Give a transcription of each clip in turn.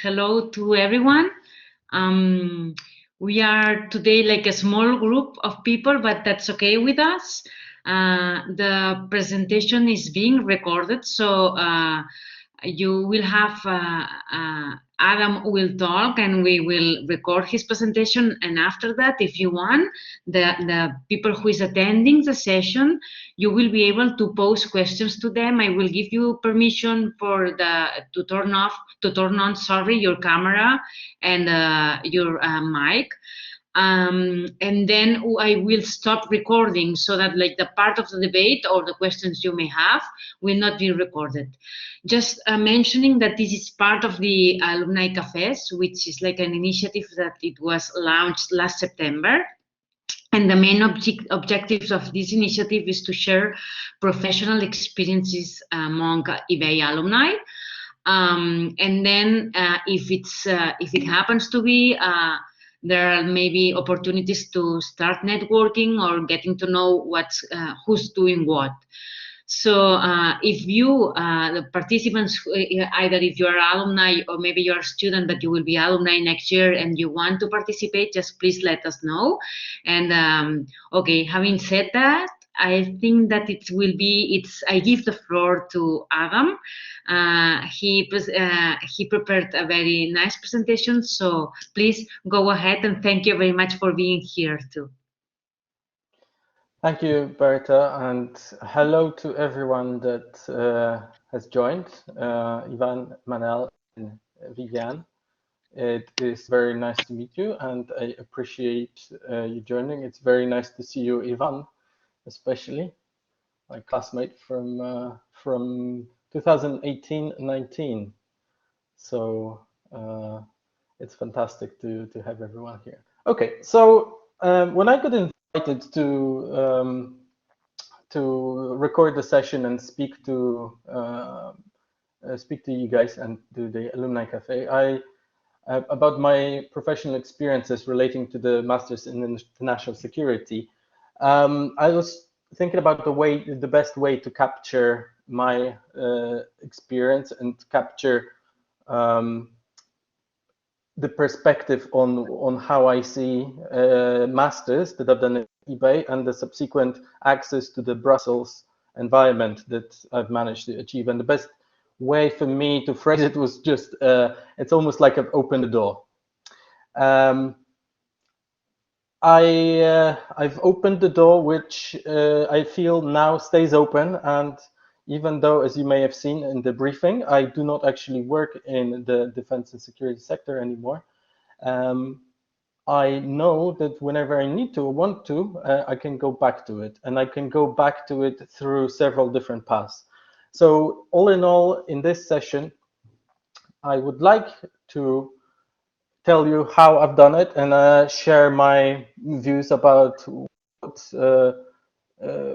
Hello to everyone. Um, we are today like a small group of people, but that's okay with us. The presentation is being recorded, so you will have Adam will talk and we will record his presentation. And after that, if you want, the people who is attending the session, you will be able to pose questions to them. I will give you permission for the to turn on, sorry, your camera and your mic. And then I will stop recording so that like the part of the debate or the questions you may have will not be recorded. Just mentioning that this is part of the Alumni Cafes, which is like an initiative that it was launched last September. And the main objectives of this initiative is to share professional experiences among eBay alumni. And then if it happens to be there are maybe opportunities to start networking or getting to know who's doing what. So if you, the participants, either if you're alumni or maybe you're a student but you will be alumni next year and you want to participate, just please let us know. And okay, having said that, I think that I give the floor to Adam. He prepared a very nice presentation, so please go ahead and thank you very much for being here too. Thank you, Berta, and hello to everyone that has joined, Ivan, Manel, and Vivian. It is very nice to meet you, and I appreciate you joining. It's very nice to see you, Ivan, especially my classmate from 2018-19. So it's fantastic to have everyone here. Okay, so when I got invited to record the session and speak to you guys and to the Alumni Cafe, about my professional experiences relating to the Masters in International Security. I was thinking about the best way to capture my experience and capture the perspective on how I see masters that I've done at eBay and the subsequent access to the Brussels environment that I've managed to achieve. And the best way for me to phrase it was just, it's almost like I've opened the door. I've opened the door, which I feel now stays open. And even though, as you may have seen in the briefing, I do not actually work in the defense and security sector anymore. I know that whenever I need to or want to, I can go back to it. And I can go back to it through several different paths. So all in all, in this session, I would like to tell you how I've done it and share my views about what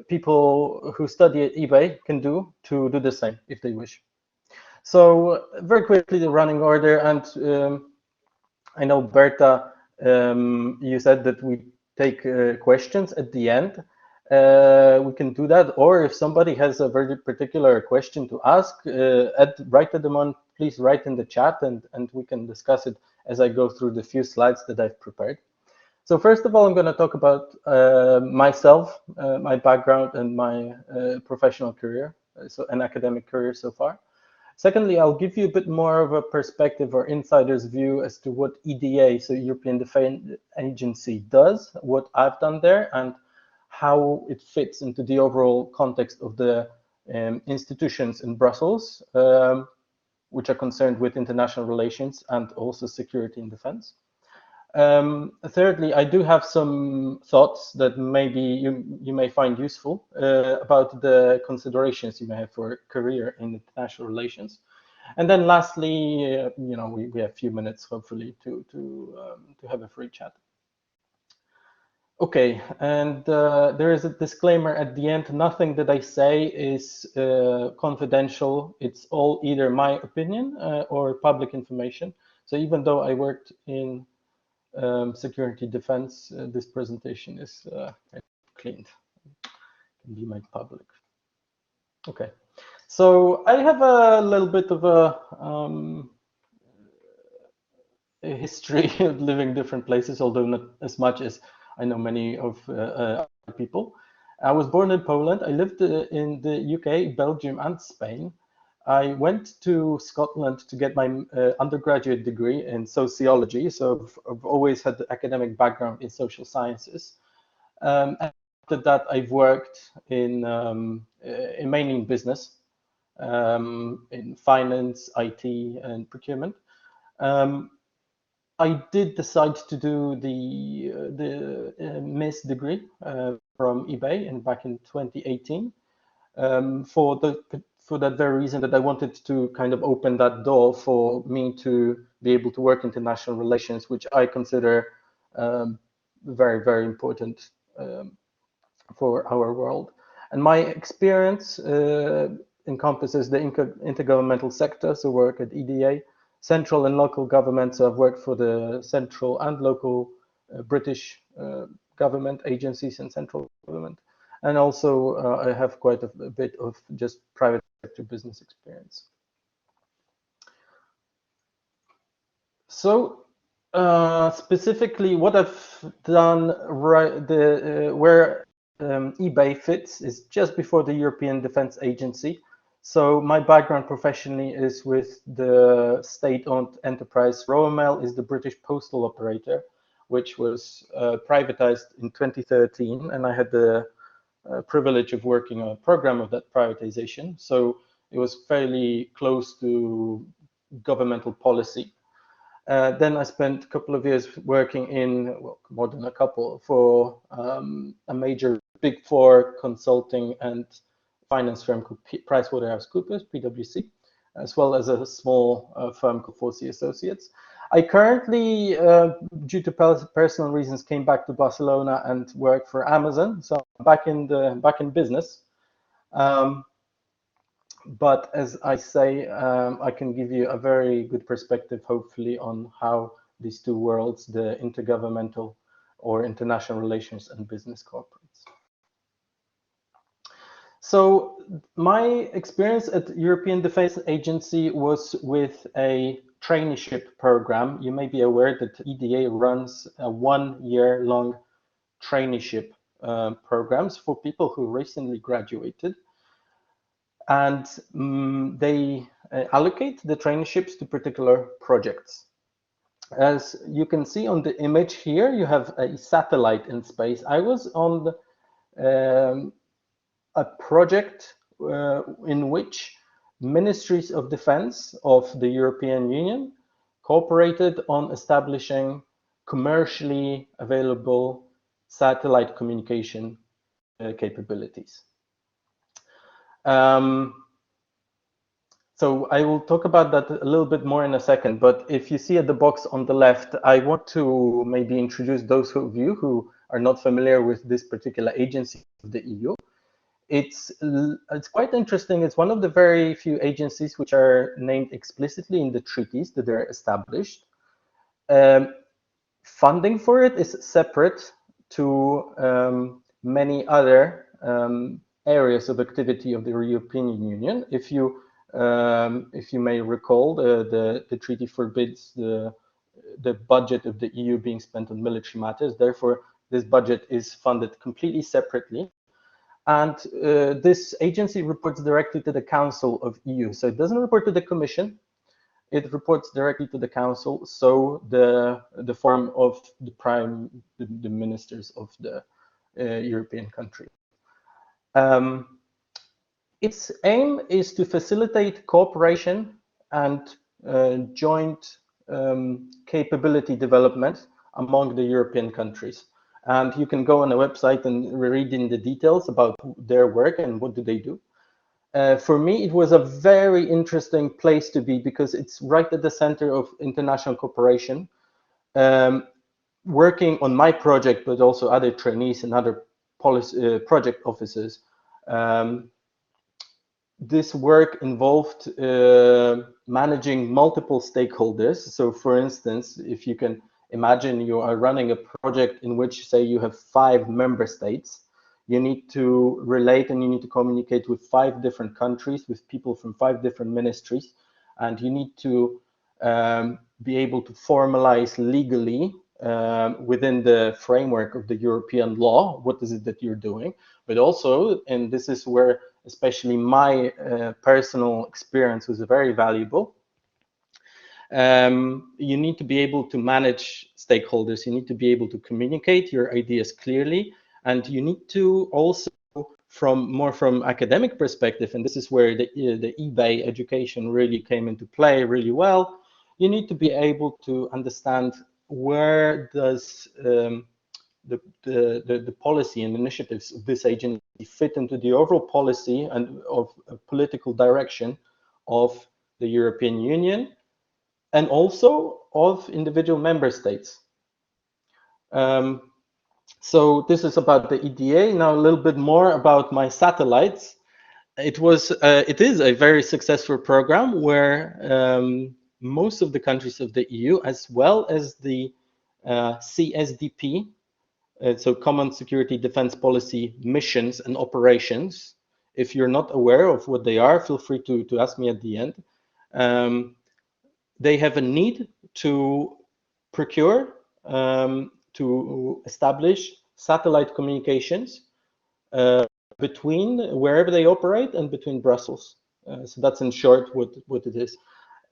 people who study at eBay can do to do the same if they wish. So very quickly, the running order, and I know Berta, you said that we take questions at the end. We can do that, or if somebody has a very particular question to ask, right at the moment, please write in the chat and we can discuss it as I go through the few slides that I've prepared. So first of all, I'm going to talk about myself, my background, and my professional career, so an academic career so far. Secondly, I'll give you a bit more of a perspective or insider's view as to what EDA, so European Defence Agency, does, what I've done there, and how it fits into the overall context of the institutions in Brussels, which are concerned with international relations and also security and defense. Thirdly, I do have some thoughts that maybe you may find useful about the considerations you may have for a career in international relations. And then lastly, we have a few minutes, hopefully, to have a free chat. Okay, and there is a disclaimer at the end. Nothing that I say is confidential. It's all either my opinion or public information. So even though I worked in security defense, this presentation is cleaned, can be made public. Okay, so I have a little bit of a history of living different places, although not as much as I know many of other people. I was born in Poland. I lived in the UK, Belgium, and Spain. I went to Scotland to get my undergraduate degree in sociology, so I've always had the academic background in social sciences. After that, I've worked in mainly in business, in finance, IT, and procurement. I did decide to do the MIS degree from eBay and back in 2018 for that very reason that I wanted to kind of open that door for me to be able to work international relations, which I consider very, very important for our world. And my experience encompasses the intergovernmental sector, so work at EDA, central and local governments. So I've worked for the central and local British government agencies and central government. And also I have quite a bit of just private sector business experience. So specifically what I've done where eBay fits is just before the European Defence Agency. So my background professionally is with the state-owned enterprise. Roamel is the British postal operator, which was privatized in 2013, and I had the privilege of working on a program of that privatization. So it was fairly close to governmental policy. Then I spent a couple of years working in, well, more than a couple, for a major Big Four consulting and finance firm called PricewaterhouseCoopers, PwC, as well as a small firm called 4C Associates. I currently, due to personal reasons, came back to Barcelona and work for Amazon. So I'm back in business. But as I say, I can give you a very good perspective, hopefully, on how these two worlds, the intergovernmental or international relations and business corporates. So my experience at European Defence Agency was with a traineeship program. You may be aware that EDA runs a 1-year-long traineeship programs for people who recently graduated. And they allocate the traineeships to particular projects. As you can see on the image here, you have a satellite in space. I was on a project in which ministries of defense of the European Union cooperated on establishing commercially available satellite communication capabilities. So I will talk about that a little bit more in a second, but if you see at the box on the left, I want to maybe introduce those of you who are not familiar with this particular agency of the EU. It's quite interesting. It's one of the very few agencies which are named explicitly in the treaties that they're established. Funding for it is separate to many other areas of activity of the European Union. If you may recall, the treaty forbids the budget of the EU being spent on military matters. Therefore, this budget is funded completely separately. And this agency reports directly to the Council of EU. So it doesn't report to the Commission. It reports directly to the Council. So the form of the ministers of the European country. Its aim is to facilitate cooperation and joint capability development among the European countries. And you can go on the website and read in the details about their work and what do they do. For me, it was a very interesting place to be because it's right at the center of international cooperation. Working on my project, but also other trainees and other project officers, this work involved managing multiple stakeholders. So for instance, if you can imagine you are running a project in which, say, you have 5 member states, you need to relate and you need to communicate with 5 different countries, with people from 5 different ministries, and you need to be able to formalize legally within the framework of the European law, what is it that you're doing, but also, and this is where especially my personal experience was very valuable, you need to be able to manage stakeholders, you need to be able to communicate your ideas clearly, and you need to also, from academic perspective, and this is where the eBay education really came into play really well, you need to be able to understand where does the policy and initiatives of this agency fit into the overall policy and of political direction of the European Union, and also of individual member states. So this is about the EDA. Now a little bit more about my satellites. It is a very successful program where most of the countries of the EU, as well as the CSDP, so Common Security Defense Policy missions and operations. If you're not aware of what they are, feel free to ask me at the end. They have a need to procure, to establish satellite communications between wherever they operate and between Brussels. So that's in short what it is.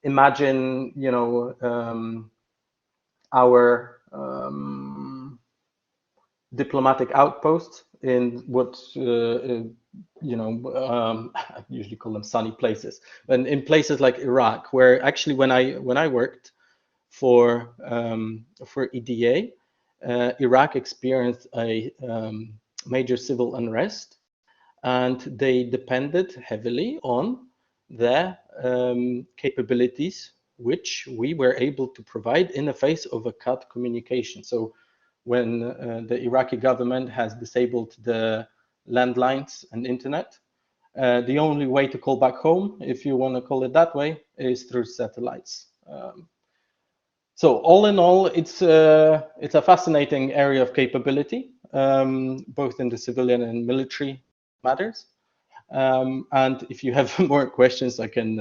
Imagine, you know, our diplomatic outposts in what you know, I usually call them sunny places, and in places like Iraq, where actually when I worked for EDA, Iraq experienced a major civil unrest, and they depended heavily on the capabilities which we were able to provide in the face of a cut communication. So when the Iraqi government has disabled the landlines and internet, the only way to call back home, if you want to call it that way, is through satellites. So all in all, it's a fascinating area of capability, both in the civilian and military matters. And if you have more questions, I can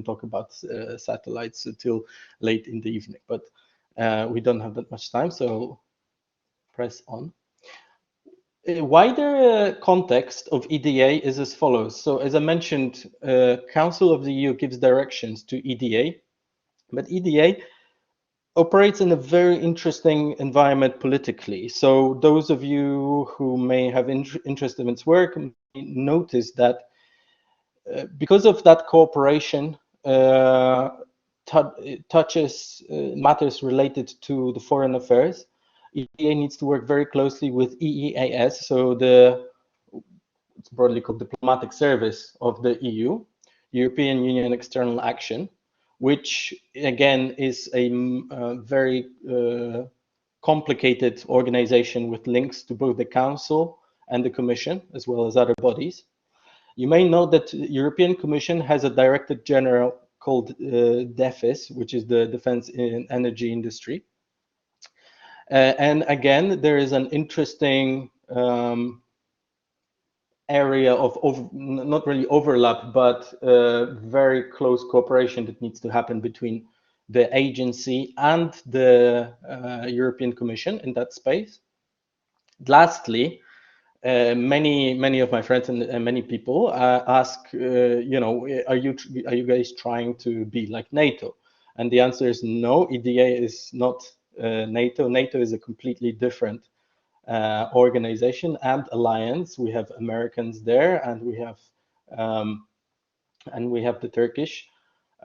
talk about satellites until late in the evening. But we don't have that much time, so press on. A wider context of EDA is as follows. So as I mentioned, Council of the EU gives directions to EDA, but EDA operates in a very interesting environment politically. So those of you who may have interest in its work may notice that because of that cooperation, touches matters related to the foreign affairs, EDA needs to work very closely with EEAS, so it's broadly called diplomatic service of the EU, European Union External Action, which again is a very complicated organization with links to both the Council and the Commission, as well as other bodies. You may know that the European Commission has a Director General called DEFIS, which is the Defense and Energy Industry. And again, there is an interesting area of not really overlap, but very close cooperation that needs to happen between the agency and the European Commission in that space. Lastly, many of my friends and many people ask, you know, are you guys trying to be like NATO? And the answer is no. EDA is not NATO. NATO is a completely different organization and alliance. We have Americans there, and we have the Turkish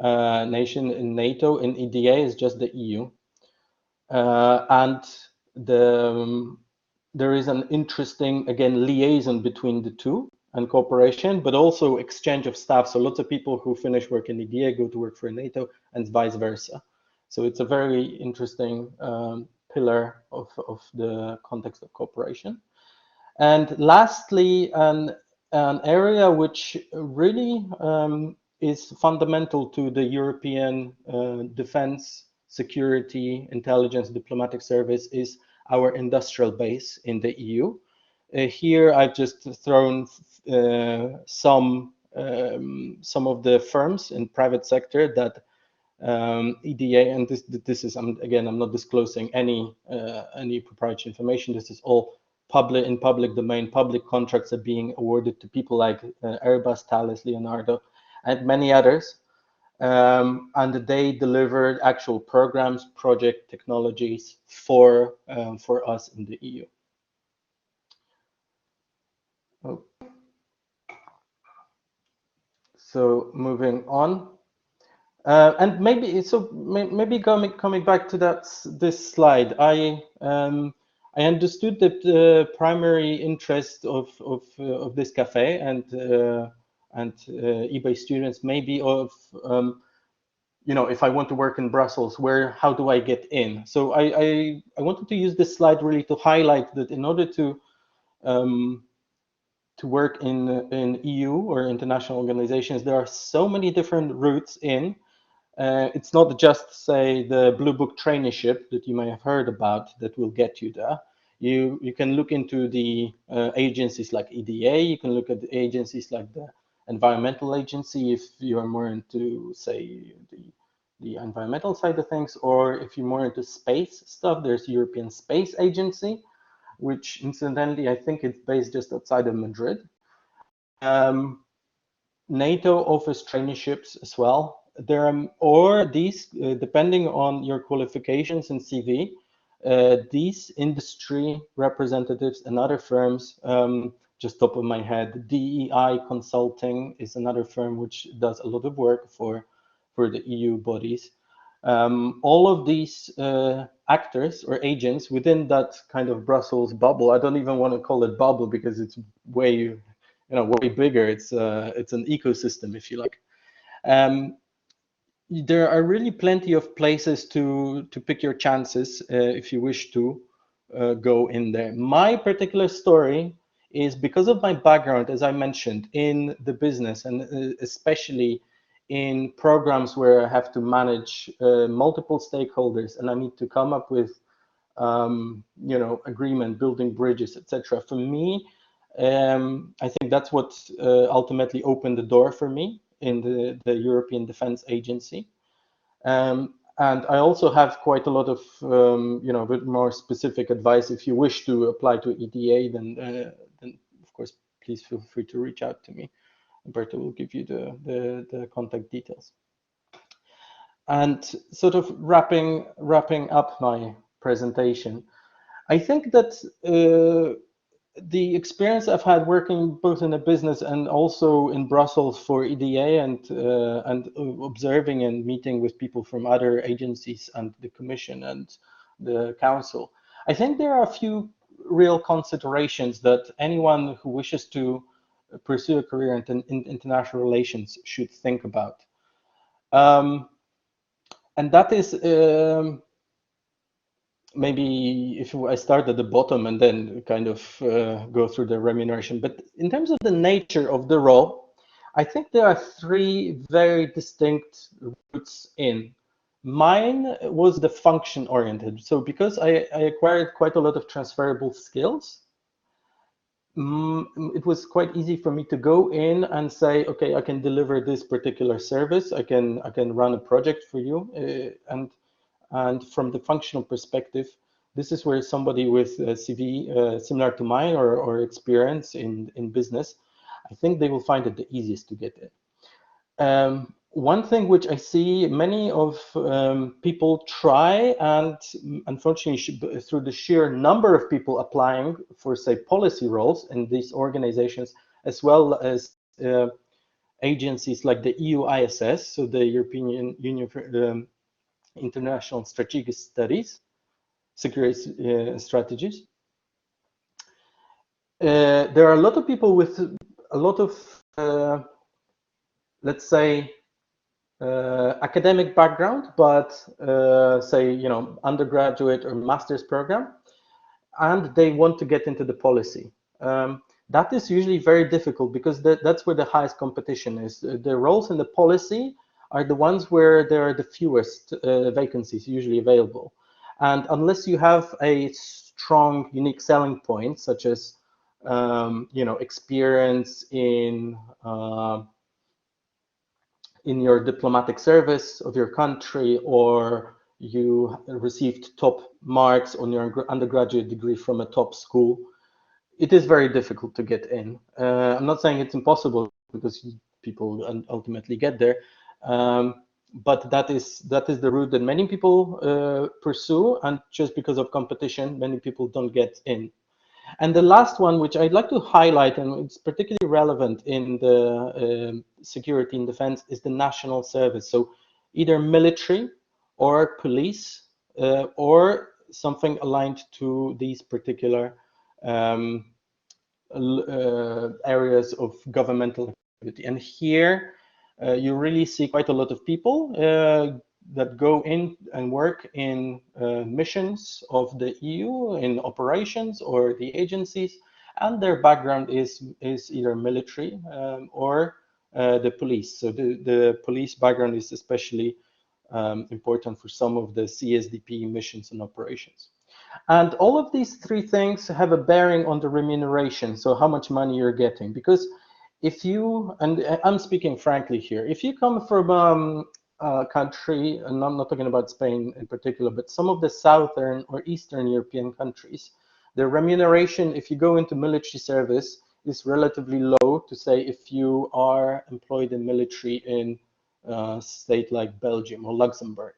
nation in NATO. In EDA is just the EU, and there is an interesting, again, liaison between the two and cooperation, but also exchange of staff. So lots of people who finish work in EDA go to work for NATO and vice versa. So it's a very interesting pillar of the context of cooperation. And lastly, an area which really is fundamental to the European defense, security, intelligence, diplomatic service is our industrial base in the EU. Here I've just thrown some of the firms in private sector that EDA, and this is again, I'm not disclosing any proprietary information. This is all public domain. Public contracts are being awarded to people like Airbus, Thales, Leonardo, and many others. And they delivered actual programs, project technologies for us in the EU. Oh. So moving on, and maybe coming back to this slide, I understood that the primary interest of this cafe and eBay students maybe of if I want to work in Brussels, how do I get in? So I wanted to use this slide really to highlight that in order to work in EU or international organizations, there are so many different routes in. It's not just, say, the Blue Book traineeship that you may have heard about that will get you there. You can look into the agencies like EDA. You can look at the agencies like the Environmental Agency if you are more into, say, the environmental side of things, or if you're more into space stuff, there's European Space Agency, which incidentally, I think it's based just outside of Madrid. NATO offers traineeships as well. There are, or these, depending on your qualifications and CV, these industry representatives and other firms, just top of my head, DEI Consulting is another firm which does a lot of work for the EU bodies. All of these actors or agents within that kind of Brussels bubble, I don't even want to call it bubble because it's way bigger. It's an ecosystem, if you like. There are really plenty of places to pick your chances if you wish to go in there. My particular story is because of my background, as I mentioned, in the business and especially in programs where I have to manage multiple stakeholders and I need to come up with agreement, building bridges, etc. For me, I think that's what ultimately opened the door for me in the European Defence Agency. And I also have quite a lot of, a bit more specific advice. If you wish to apply to EDA, then of course, please feel free to reach out to me. Berta will give you the contact details. And sort of wrapping up my presentation, I think that the experience I've had working both in a business and also in Brussels for EDA and observing and meeting with people from other agencies and the Commission and the Council, I think there are a few real considerations that anyone who wishes to pursue a career in international relations should think about. And that is maybe if I start at the bottom and then kind of go through the remuneration. But in terms of the nature of the role, I think there are three very distinct routes in. Mine was the function oriented. So because I acquired quite a lot of transferable skills, it was quite easy for me to go in and say, okay, I can deliver this particular service. I can run a project for you. And from the functional perspective, this is where somebody with a CV similar to mine or experience in business, I think they will find it the easiest to get in. One thing which I see many of people try, and unfortunately through the sheer number of people applying for, say, policy roles in these organizations, as well as agencies like the EU ISS, so the European Union for International Strategic Studies, security strategies. There are a lot of people with a lot of, let's say, academic background, but say, undergraduate or master's program, and they want to get into the policy. That is usually very difficult because that's where the highest competition is. The roles in the policy are the ones where there are the fewest vacancies usually available. And unless you have a strong, unique selling point, such as, experience in in your diplomatic service of your country, or you received top marks on your undergraduate degree from a top school, it is very difficult to get in. I'm not saying it's impossible, because people ultimately get there, but that is the route that many people pursue, and just because of competition, many people don't get in. And the last one, which I'd like to highlight, and it's particularly relevant in the security and defense, is the national service. So either military or police, or something aligned to these particular areas of governmental activity. And here you really see quite a lot of people that go in and work in missions of the EU, in operations or the agencies, and their background is either military or the police. So the police background is especially important for some of the CSDP missions and operations. And all of these three things have a bearing on the remuneration, so how much money you're getting. Because if you, and I'm speaking frankly here, if you come from a country, and I'm not talking about Spain in particular, but some of the southern or eastern European countries, the remuneration, if you go into military service, is relatively low, to say if you are employed in military in a state like Belgium or Luxembourg.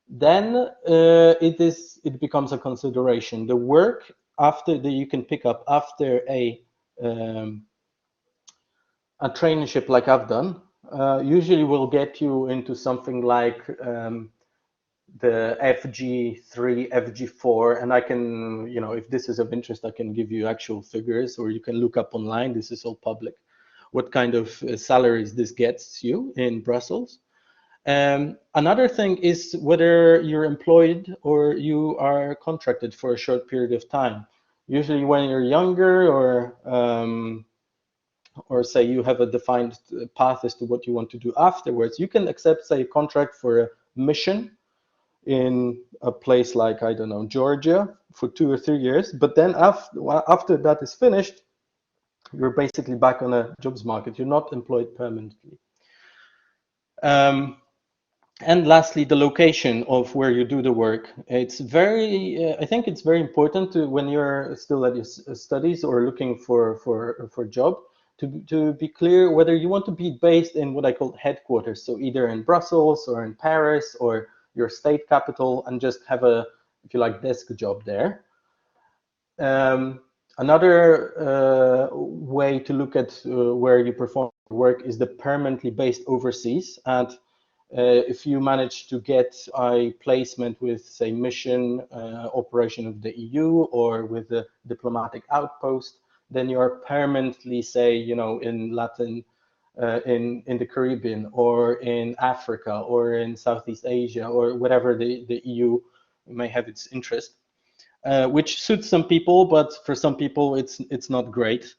Then it becomes a consideration. The work after that you can pick up after a traineeship like I've done usually will get you into something like the FG3, FG4, and I can, you know, if this is of interest, I can give you actual figures, or you can look up online. This is all public. What kind of salaries this gets you in Brussels. Another thing is whether you're employed or you are contracted for a short period of time. Usually when you're younger, or say you have a defined path as to what you want to do afterwards, you can accept, say, a contract for a mission in a place like, I don't know, Georgia for 2 or 3 years. But then after that is finished, you're basically back on a jobs market. You're not employed permanently. And lastly, the location of where you do the work. It's very, I think it's very important to, when you're still at your studies or looking for a job, to be clear whether you want to be based in what I call headquarters. So either in Brussels or in Paris or your state capital, and just have a, if you like, desk job there. Another way to look at where you perform work is the permanently based overseas. And if you manage to get a placement with, say, mission operation of the EU or with a diplomatic outpost, then you are permanently, say, you know, in Latin, in the Caribbean, or in Africa, or in Southeast Asia, or whatever the EU may have its interest, which suits some people, but for some people it's not great.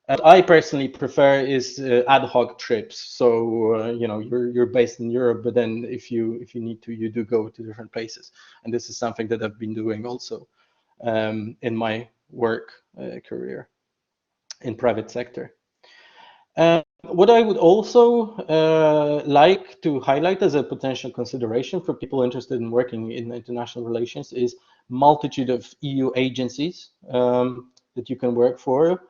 What I personally prefer is ad hoc trips. So you know, you're based in Europe, but then if you need to, you do go to different places. And this is something that I've been doing also in my work career in private sector. What I would also like to highlight as a potential consideration for people interested in working in international relations is multitude of EU agencies that you can work for.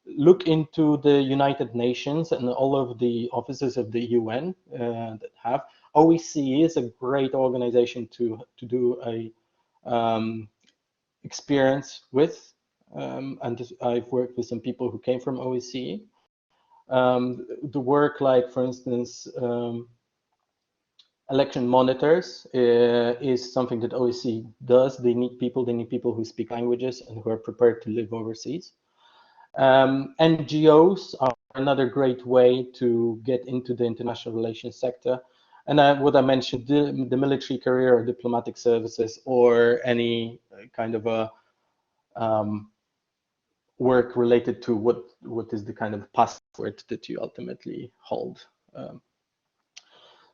Look into the United Nations and all of the offices of the UN that have. OEC is a great organization to do a experience with, and I've worked with some people who came from OEC. The work, like for instance, election monitors is something that OEC does. They need people who speak languages and who are prepared to live overseas. NGOs are another great way to get into the international relations sector. And what I mentioned, the military career or diplomatic services, or any kind of a work related to what is the kind of passport that you ultimately hold.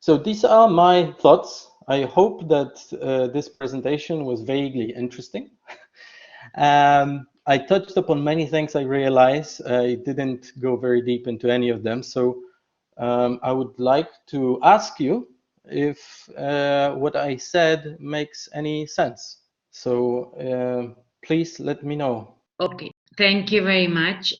So these are my thoughts. I hope that this presentation was vaguely interesting. I touched upon many things, I realize. I didn't go very deep into any of them. So I would like to ask you if what I said makes any sense. So please let me know. Okay, thank you very much.